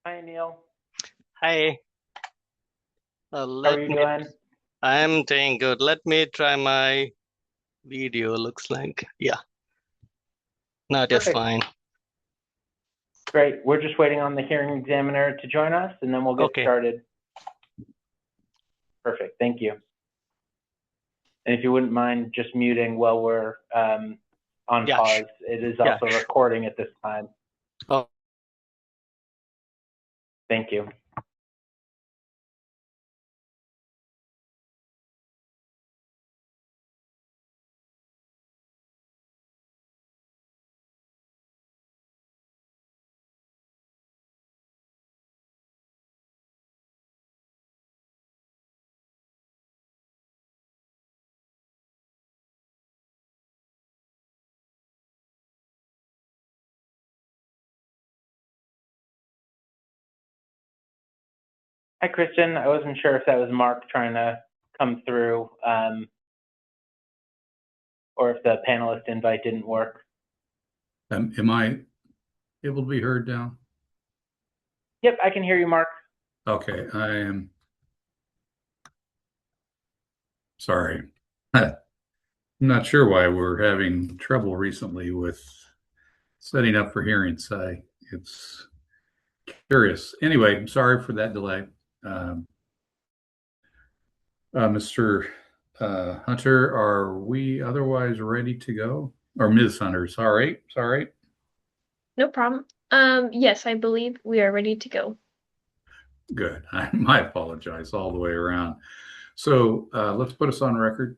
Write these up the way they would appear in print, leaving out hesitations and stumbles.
Hi, Neil. Hi, How are let you me. doing? I'm doing good. Let me try my video. Looks like, yeah, now it is Perfect. fine. Great. We're just waiting on the hearing examiner to join us, and then we'll get Okay, started. Perfect. Thank you. And if you wouldn't mind just muting while we're on yeah, pause, it is yeah. also recording at this time. Oh, Thank you. Hi, Kristen. I wasn't sure if that was Mark trying to come through or if the panelist invite didn't work. Am I able to be heard now? Yep, I can hear you, Mark. Okay, I am sorry. I'm not sure why we're having trouble recently with setting up for hearings. It's curious. Anyway, I'm sorry for that delay. Um, Mr. Hunter, are we otherwise ready to go? Or Ms. Hunter, sorry. No problem. Yes, I believe we are ready to go. Good. I apologize all the way around. So let's put us on record.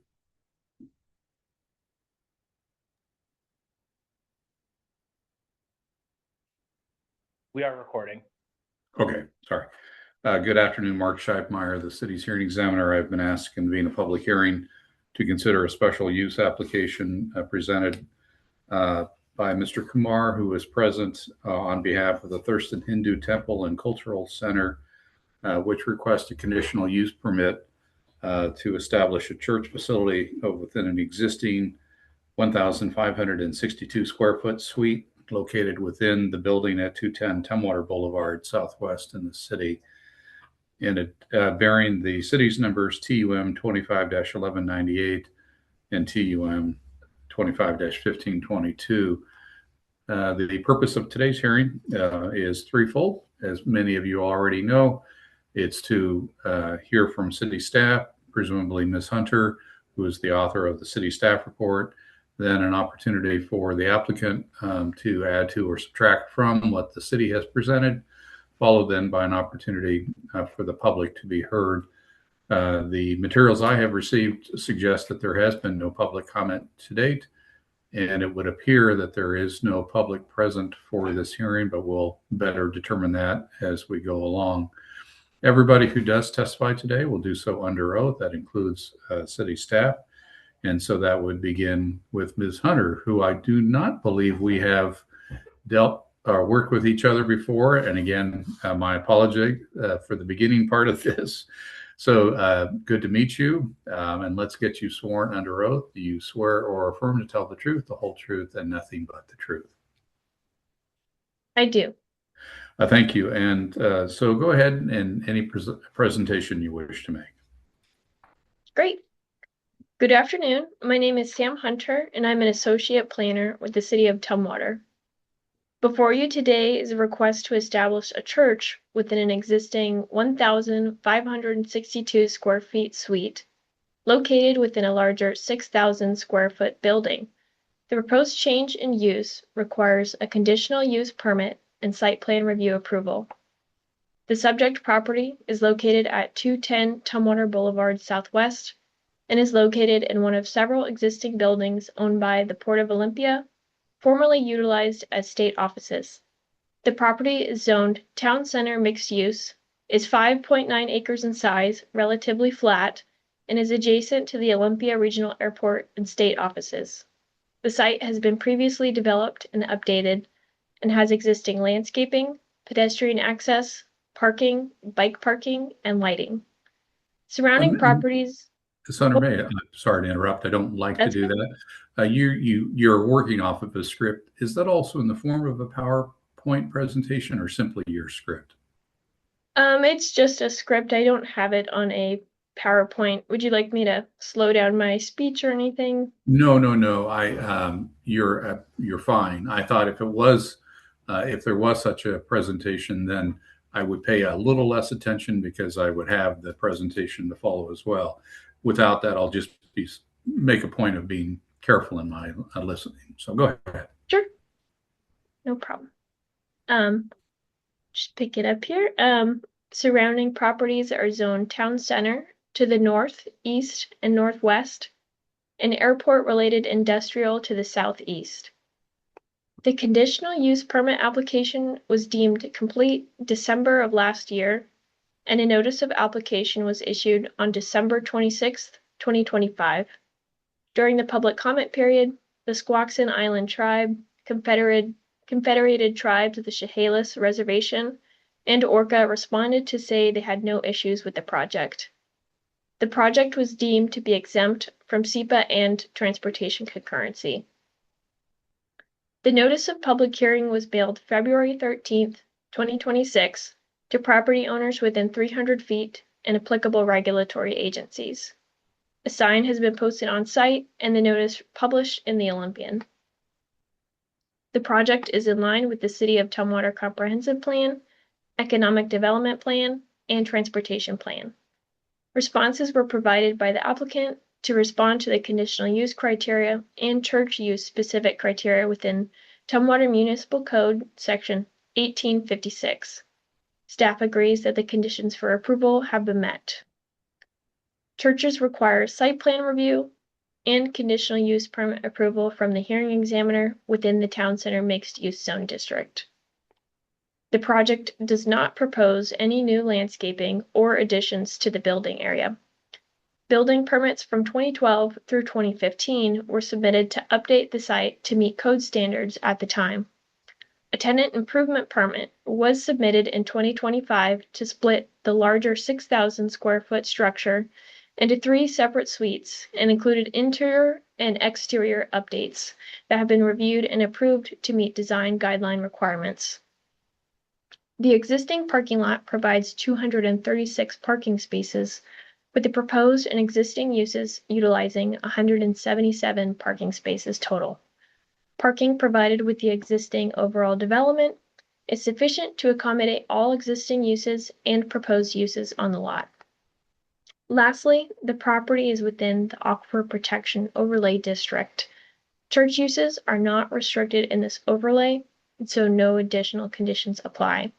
We are recording. Okay, sorry. Good afternoon, Mark Scheipmeyer, the city's hearing examiner. I've been asked to convene a public hearing to consider a special use application presented by Mr. Kumar, who is present on behalf of the Thurston Hindu Temple and Cultural Center, which requests a conditional use permit to establish a church facility within an existing 1,562 square foot suite located within the building at 210 Tumwater Boulevard, Southwest in the city, and it bearing the city's numbers TUM 25-1198 and TUM 25-1522. The purpose of today's hearing is threefold. As many of you already know, it's to hear from city staff, presumably Ms. Hunter, who is the author of the city staff report, then an opportunity for the applicant to add to or subtract from what the city has presented, followed then by an opportunity for the public to be heard. The materials I have received suggest that there has been no public comment to date, and it would appear that there is no public present for this hearing, but we'll better determine that as we go along. Everybody who does testify today will do so under oath. That includes city staff. And so that would begin with Ms. Hunter, who I do not believe we have dealt or worked with each other before. And again, my apology for the beginning part of this. So good to meet you. And let's get you sworn under oath. Do you swear or affirm to tell the truth, the whole truth, and nothing but the truth? I do. Thank you. And so go ahead and any presentation you wish to make. Great. Good afternoon. My name is Sam Hunter, and I'm an associate planner with the City of Tumwater. Before you today is a request to establish a church within an existing 1,562 square feet suite located within a larger 6,000 square foot building. The proposed change in use requires a conditional use permit and site plan review approval. The subject property is located at 210 Tumwater Boulevard Southwest and is located in one of several existing buildings owned by the Port of Olympia, formerly utilized as state offices. The property is zoned Town Center Mixed Use, is 5.9 acres in size, relatively flat, and is adjacent to the Olympia Regional Airport and state offices. The site has been previously developed and updated and has existing landscaping, pedestrian access, parking, bike parking, and lighting. Surrounding properties. Senator May, I'm sorry to interrupt. I don't like to do that. You're working off of a script. Is that also in the form of a PowerPoint presentation or simply your script? It's just a script. I don't have it on a PowerPoint. Would you like me to slow down my speech or anything? No, no, no. You're fine. I thought if there was such a presentation, then I would pay a little less attention because I would have the presentation to follow as well. Without that, I'll just make a point of being careful in my listening. So go ahead. Sure. No problem. Just pick it up here. Surrounding properties are zoned town center to the north, east, and northwest, and airport-related industrial to the southeast. The conditional use permit application was deemed complete December of last year, and a notice of application was issued on December 26th, 2025. During the public comment period, the Squaxin Island Tribe, Confederated Tribes of the Chehalis Reservation, and Orca responded to say they had no issues with the project. The project was deemed to be exempt from SEPA and transportation concurrency. The notice of public hearing was mailed February 13th, 2026 to property owners within 300 feet and applicable regulatory agencies. A sign has been posted on site and the notice published in the Olympian. The project is in line with the City of Tumwater Comprehensive Plan, Economic Development Plan, and Transportation Plan. Responses were provided by the applicant to respond to the conditional use criteria and church use specific criteria within Tumwater Municipal Code Section 1856. Staff agrees that the conditions for approval have been met. Churches require site plan review and conditional use permit approval from the hearing examiner within the town center mixed use zone district. The project does not propose any new landscaping or additions to the building area. Building permits from 2012 through 2015 were submitted to update the site to meet code standards at the time. A tenant improvement permit was submitted in 2025 to split the larger 6,000 square foot structure into 3 separate suites and included interior and exterior updates that have been reviewed and approved to meet design guideline requirements. The existing parking lot provides 236 parking spaces, with the proposed and existing uses utilizing 177 parking spaces total. Parking provided with the existing overall development is sufficient to accommodate all existing uses and proposed uses on the lot. Lastly, the property is within the Aquifer Protection Overlay District. Church uses are not restricted in this overlay, and so no additional conditions apply.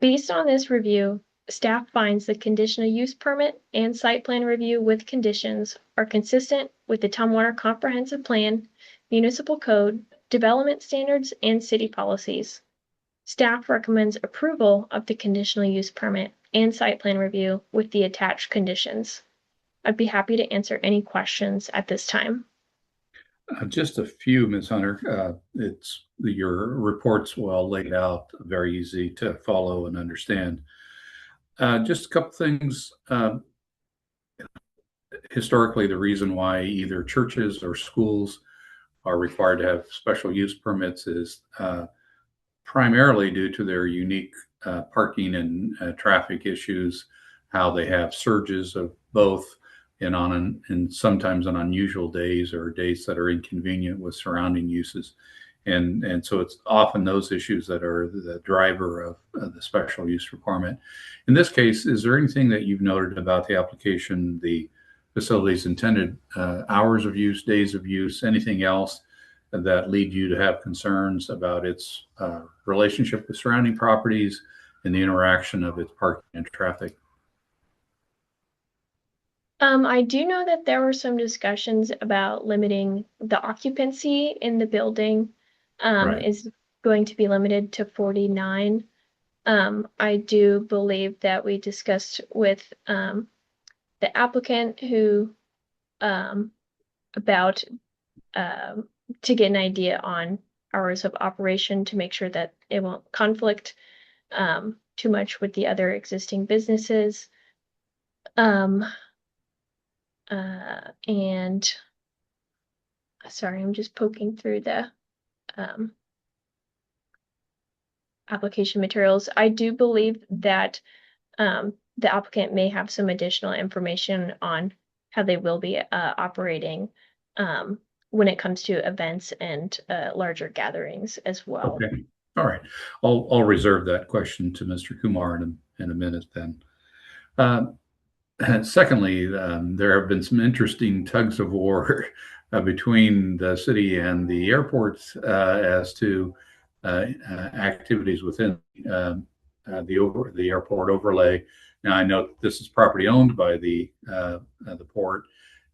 Based on this review, staff finds the conditional use permit and site plan review with conditions are consistent with the Tumwater Comprehensive Plan, Municipal Code, development standards, and city policies. Staff recommends approval of the conditional use permit and site plan review with the attached conditions. I'd be happy to answer any questions at this time. Just a few, Ms. Hunter. Your report's well laid out, very easy to follow and understand. Just a couple things. Historically, the reason why either churches or schools are required to have special use permits is primarily due to their unique parking and traffic issues, how they have surges of both, and sometimes on unusual days or days that are inconvenient with surrounding uses. And so it's often those issues that are the driver of the special use requirement. In this case, is there anything that you've noted about the application, the facility's intended hours of use, days of use, anything else that lead you to have concerns about its relationship with surrounding properties and the interaction of its parking and traffic? I do know that there were some discussions about limiting the occupancy in the building. Right. Is going to be limited to 49. I do believe that we discussed with the applicant who about to get an idea on hours of operation to make sure that it won't conflict too much with the other existing businesses. And sorry, I'm just poking through the application materials. I do believe that the applicant may have some additional information on how they will be operating when it comes to events and larger gatherings as well. Okay. All right. I'll reserve that question to Mr. Kumar in a minute then. Secondly, there have been some interesting tugs of war between the city and the airports as to activities within the airport overlay. Now, I know this is property owned by the port,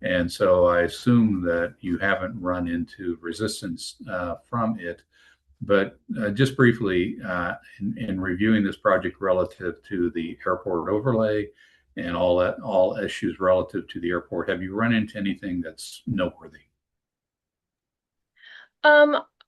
and so I assume that you haven't run into resistance from it. But just briefly, in reviewing this project relative to the airport overlay and all issues relative to the airport, have you run into anything that's noteworthy?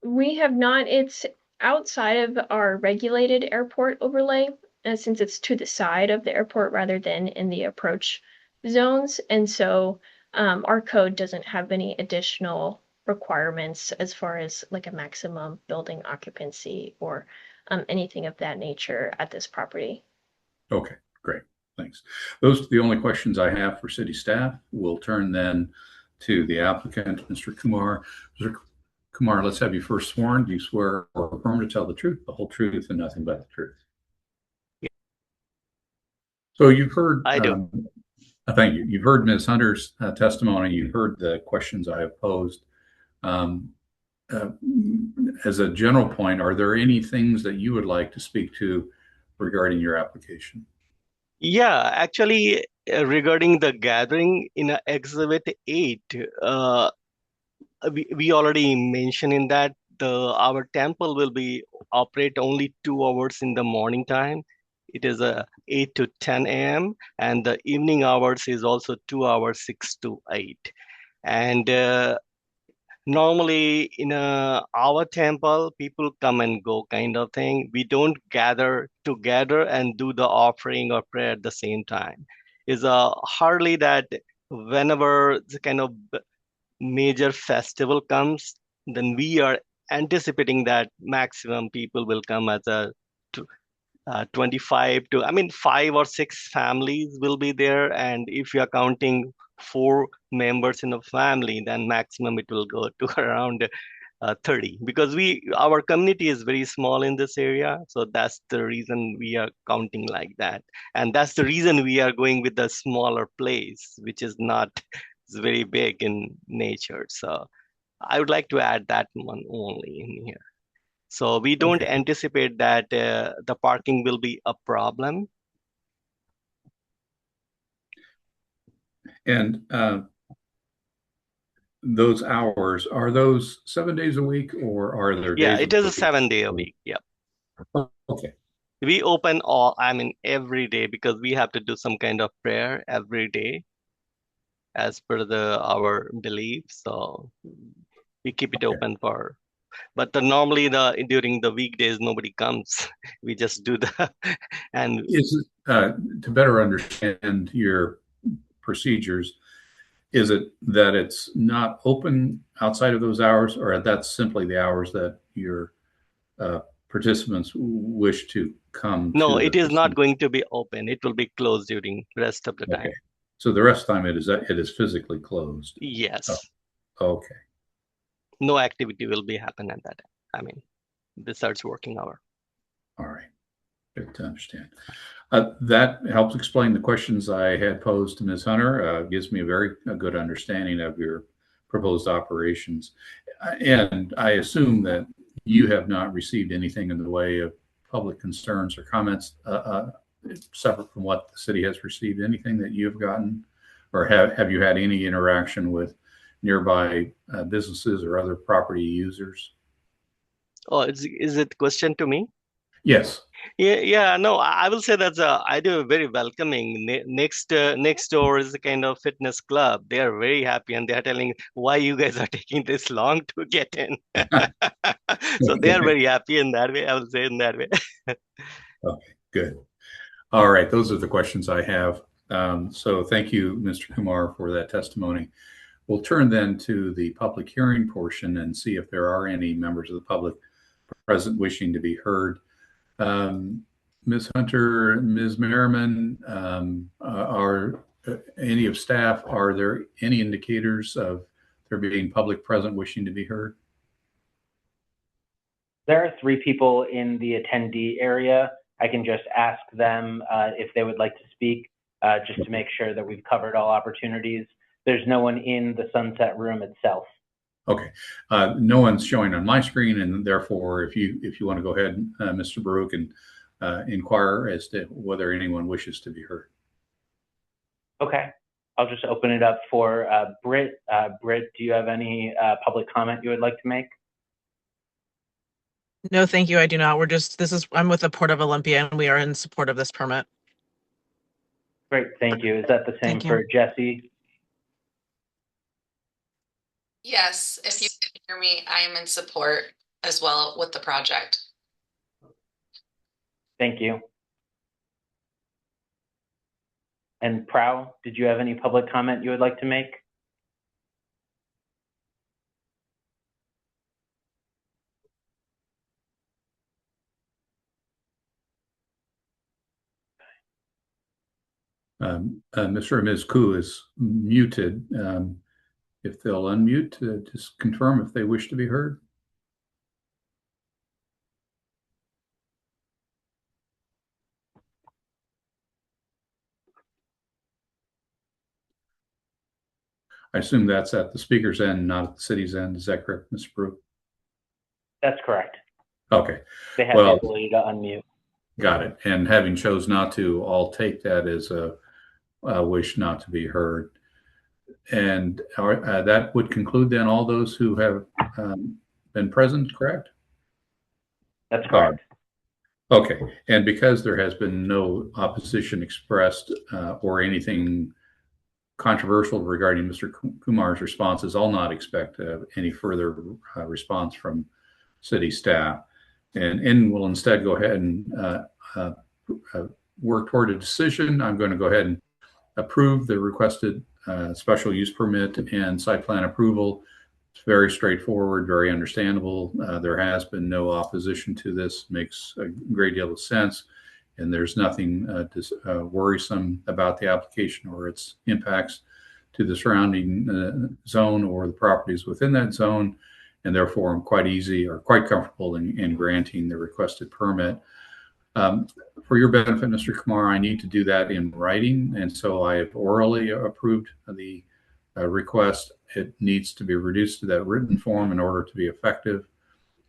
We have not. It's outside of our regulated airport overlay, since it's to the side of the airport rather than in the approach zones. And so our code doesn't have any additional requirements as far as like a maximum building occupancy or anything of that nature at this property. Okay, great. Thanks. Those are the only questions I have for city staff. We'll turn then to the applicant, Mr. Kumar. Mr. Kumar, let's have you first sworn. Do you swear or affirm to tell the truth, the whole truth, and nothing but the truth? Yeah. So you've heard. I do. Thank you. You've heard Ms. Hunter's testimony. You've heard the questions I have posed. As a general point, are there any things that you would like to speak to regarding your application? Yeah, actually, regarding the gathering in Exhibit 8, we already mentioned in that our temple will be operate only 2 hours in the morning time. It is 8 to 10 a.m. and the evening hours is also 2 hours, 6 to 8. And normally in our temple, people come and go kind of thing. We don't gather together and do the offering or prayer at the same time. It's hardly that whenever the kind of major festival comes, then we are anticipating that maximum people will come as a 25 to, 5 or 6 families will be there. And if you are counting 4 members in a family, then maximum it will go to around 30, because our community is very small in this area. So that's the reason we are counting like that. And that's the reason we are going with the smaller place, which is not very big in nature. So I would like to add that one only in here. So we don't anticipate that the parking will be a problem. And those hours, are those 7 days a week or are there days? Yeah, it is a 7 day a week. Yep. Okay. We open every day, because we have to do some kind of prayer every day as per our belief. So we keep it open for, but normally during the weekdays, nobody comes. We just do and is it, to better understand your procedures, is it that it's not open outside of those hours, or that's simply the hours that your participants wish to come? No, it is not going to be open. It will be closed during the rest of the time. So the rest of the time it is physically closed. Yes. Oh, okay. No activity will be happen at that time. Besides working hour. All right. Good to understand. That helps explain the questions I had posed to Ms. Hunter. Gives me a good understanding of your proposed operations. And I assume that you have not received anything in the way of public concerns or comments separate from what the city has received. Anything that you've gotten, or have you had any interaction with nearby businesses or other property users? Oh, is it question to me? Yes. Yeah, no, I will say that I do very welcoming. Next door is a kind of fitness club. They are very happy, and they are telling why you guys are taking this long to get in. So they are very happy in that way. I will say in that way. Okay, good. All right, those are the questions I have. So thank you, Mr. Kumar, for that testimony. We'll turn then to the public hearing portion and see if there are any members of the public present wishing to be heard. Ms. Hunter, Ms. Merriman, are any of staff, are there any indicators of there being public present wishing to be heard? There are 3 people in the attendee area. I can just ask them if they would like to speak, just to make sure that we've covered all opportunities. There's no one in the Sunset Room itself. Okay, no one's showing on my screen, and therefore, if you want to go ahead, Mr. Baruch, and inquire as to whether anyone wishes to be heard. Okay, I'll just open it up for Britt. Britt, do you have any public comment you would like to make? No, thank you. I do not. I'm with the Port of Olympia, and we are in support of this permit. Great, thank you. Is that the same Thank you. for Jesse? Yes, if you can hear me, I am in support as well with the project. Thank you. And Prow, did you have any public comment you would like to make? Mr. or Ms. Koo is muted. If they'll unmute, just confirm if they wish to be heard. I assume that's at the speaker's end, not at the city's end. Is that correct, Mr. Baruch? That's correct. Okay. They have Well, the ability to unmute. Got it. And having chose not to, I'll take that as a wish not to be heard. And that would conclude then all those who have been present, correct? That's correct. Okay. And because there has been no opposition expressed or anything controversial regarding Mr. Kumar's responses, I'll not expect any further response from city staff. And we'll instead go ahead and work toward a decision. I'm going to go ahead and approve the requested special use permit and site plan approval. It's very straightforward, very understandable. There has been no opposition to this. Makes a great deal of sense. And there's nothing worrisome about the application or its impacts to the surrounding zone or the properties within that zone. And therefore, I'm quite comfortable in granting the requested permit. For your benefit, Mr. Kumar, I need to do that in writing. And so I have orally approved the request. It needs to be reduced to that written form in order to be effective.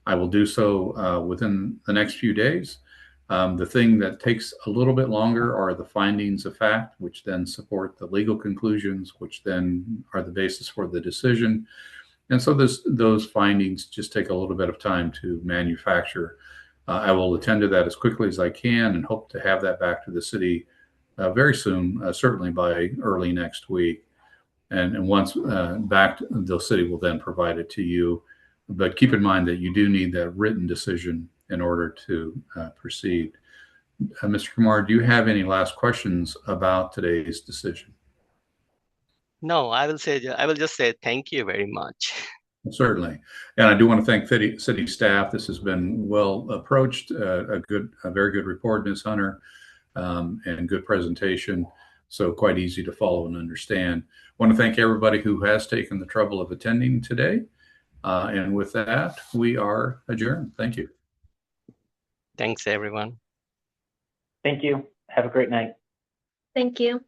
I will do so within the next few days. The thing that takes a little bit longer are the findings of fact, which then support the legal conclusions, which then are the basis for the decision. And so those findings just take a little bit of time to manufacture. I will attend to that as quickly as I can and hope to have that back to the city very soon, certainly by early next week. And once back, the city will then provide it to you. But keep in mind that you do need that written decision in order to proceed. Mr. Kumar, do you have any last questions about today's decision? No, I will just say thank you very much. Certainly. And I do want to thank city staff. This has been well approached, a very good report, Ms. Hunter, and good presentation. So quite easy to follow and understand. I want to thank everybody who has taken the trouble of attending today. And with that, we are adjourned. Thank you. Thanks, everyone. Thank you. Have a great night. Thank you.